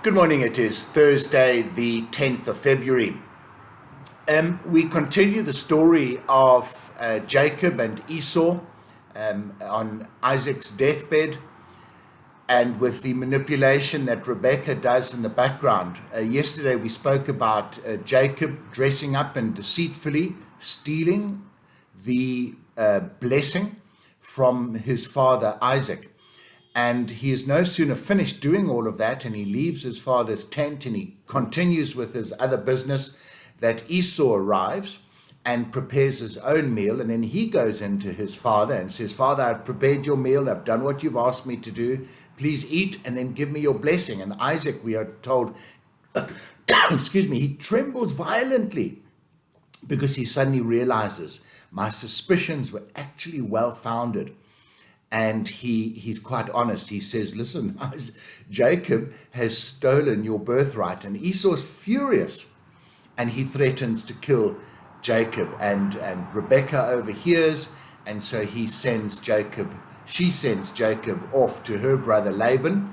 Good morning. It is Thursday, the 10th of February. We continue the story of Jacob and Esau on Isaac's deathbed, and with the manipulation that Rebekah does in the background. Yesterday we spoke about Jacob dressing up and deceitfully stealing the blessing from his father Isaac. And he is no sooner finished doing all of that, and he leaves his father's tent and he continues with his other business, that Esau arrives and prepares his own meal. And then he goes into his father and says, "Father, I've prepared your meal. I've done what you've asked me to do. Please eat and then give me your blessing." And Isaac, we are told, excuse me, he trembles violently because he suddenly realizes my suspicions were actually well founded. And he's quite honest. He says, "Listen, Jacob has stolen your birthright." And Esau's furious, and he threatens to kill Jacob. And Rebekah overhears, and so she sends Jacob off to her brother Laban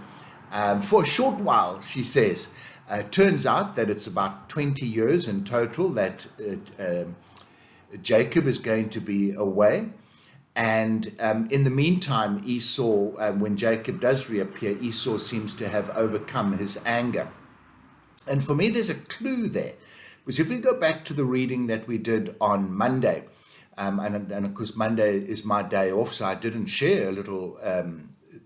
for a short while, she says. Turns out that it's about 20 years in total that Jacob is going to be away. And in the meantime, Esau, when Jacob does reappear, Esau seems to have overcome his anger. And for me, there's a clue there. Because if we go back to the reading that we did on Monday, and of course, Monday is my day off, so I didn't share a little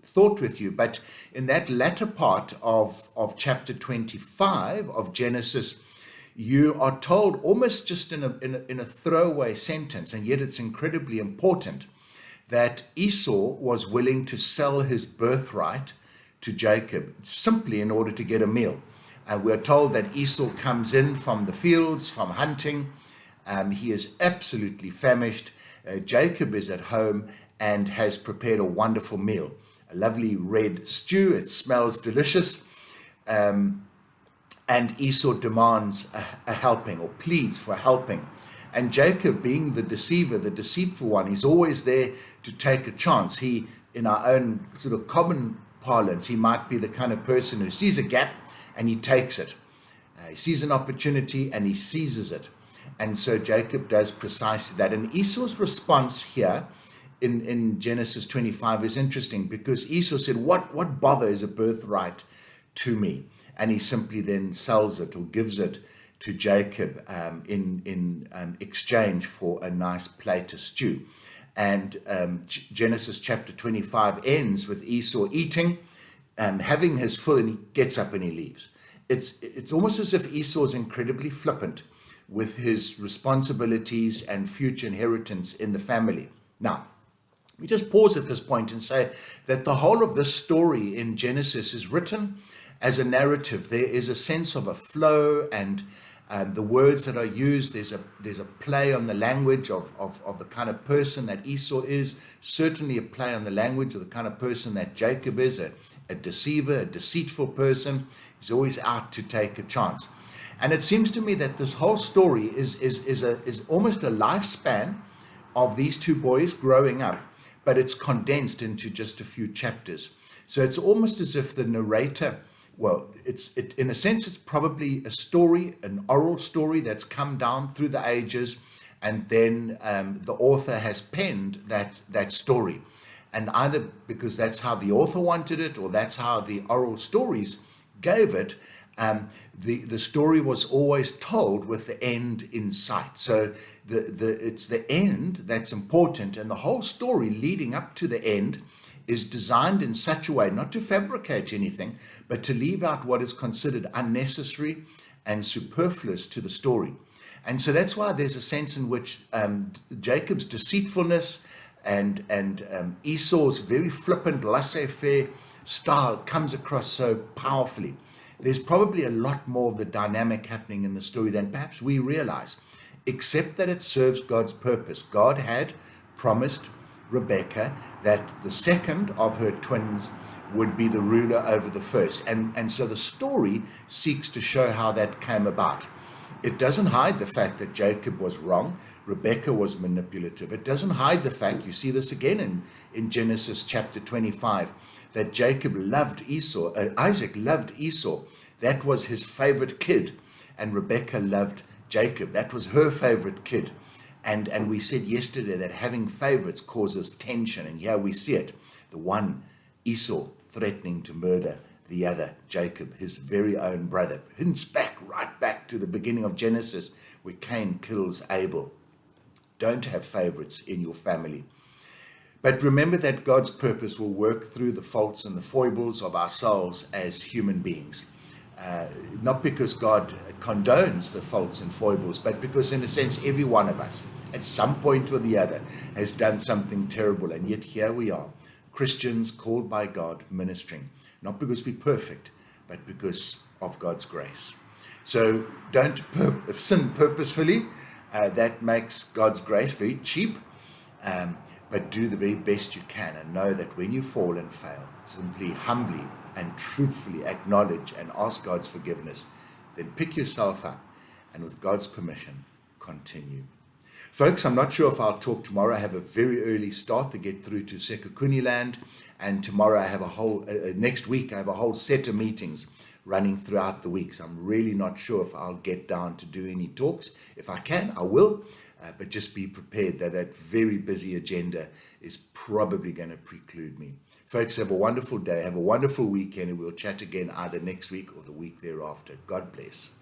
thought with you. But in that latter part of chapter 25 of Genesis, you are told almost just in a throwaway sentence, and yet it's incredibly important, that Esau was willing to sell his birthright to Jacob simply in order to get a meal. And we're told that Esau comes in from the fields, from hunting. He is absolutely famished. Jacob is at home and has prepared a wonderful meal, a lovely red stew. It smells delicious. And Esau demands a helping, or pleads for helping. And Jacob, being the deceiver, the deceitful one, he's always there to take a chance. He, in our own sort of common parlance, he might be the kind of person who sees a gap and he takes it. He sees an opportunity and he seizes it. And so Jacob does precisely that. And Esau's response here in Genesis 25 is interesting, because Esau said, what bother is a birthright to me? And he simply then sells it, or gives it to Jacob in exchange for a nice plate of stew. And Genesis chapter 25 ends with Esau eating, having his full, and he gets up and he leaves. It's almost as if Esau is incredibly flippant with his responsibilities and future inheritance in the family. Now, we just pause at this point and say that the whole of this story in Genesis is written as a narrative. There is a sense of a flow, and the words that are used, there's a play on the language of the kind of person that Esau is, certainly a play on the language of the kind of person that Jacob is, a deceiver, a deceitful person. He's always out to take a chance. And it seems to me that this whole story is almost a lifespan of these two boys growing up, but it's condensed into just a few chapters. So it's almost as if the narrator, well, in a sense, it's probably a story, an oral story that's come down through the ages, and then the author has penned that story. And either because that's how the author wanted it, or that's how the oral stories gave it, the story was always told with the end in sight. So it's the end that's important, and the whole story leading up to the end is designed in such a way not to fabricate anything, but to leave out what is considered unnecessary and superfluous to the story. And so that's why there's a sense in which Jacob's deceitfulness and Esau's very flippant, laissez-faire style comes across so powerfully. There's probably a lot more of the dynamic happening in the story than perhaps we realize, except that it serves God's purpose. God had promised Rebekah that the second of her twins would be the ruler over the first. And so the story seeks to show how that came about. It doesn't hide the fact that Jacob was wrong, Rebekah was manipulative. It doesn't hide the fact, you see this again in Genesis chapter 25, that Isaac loved Esau, That was his favorite kid. And Rebecca loved Jacob. That was her favorite kid. And we said yesterday that having favorites causes tension. And here we see it. The one, Esau, threatening to murder the other, Jacob, his very own brother. Hints back, right back to the beginning of Genesis, where Cain kills Abel. Don't have favorites in your family. But remember that God's purpose will work through the faults and the foibles of ourselves as human beings. Not because God condones the faults and foibles, but because, in a sense, every one of us, at some point or the other, has done something terrible. And yet here we are, Christians called by God, ministering, not because we're perfect, but because of God's grace. So don't sin purposefully. That makes God's grace very cheap. But do the very best you can, and know that when you fall and fail, simply humbly and truthfully acknowledge and ask God's forgiveness, then pick yourself up and with God's permission, continue. Folks, I'm not sure if I'll talk tomorrow. I have a very early start to get through to Sekukuni land, and tomorrow I have a whole, next week I have a whole set of meetings running throughout the week. So I'm really not sure if I'll get down to do any talks. If I can, I will. But just be prepared that that very busy agenda is probably going to preclude me. Folks, have a wonderful day. Have a wonderful weekend, and we'll chat again either next week or the week thereafter. God bless.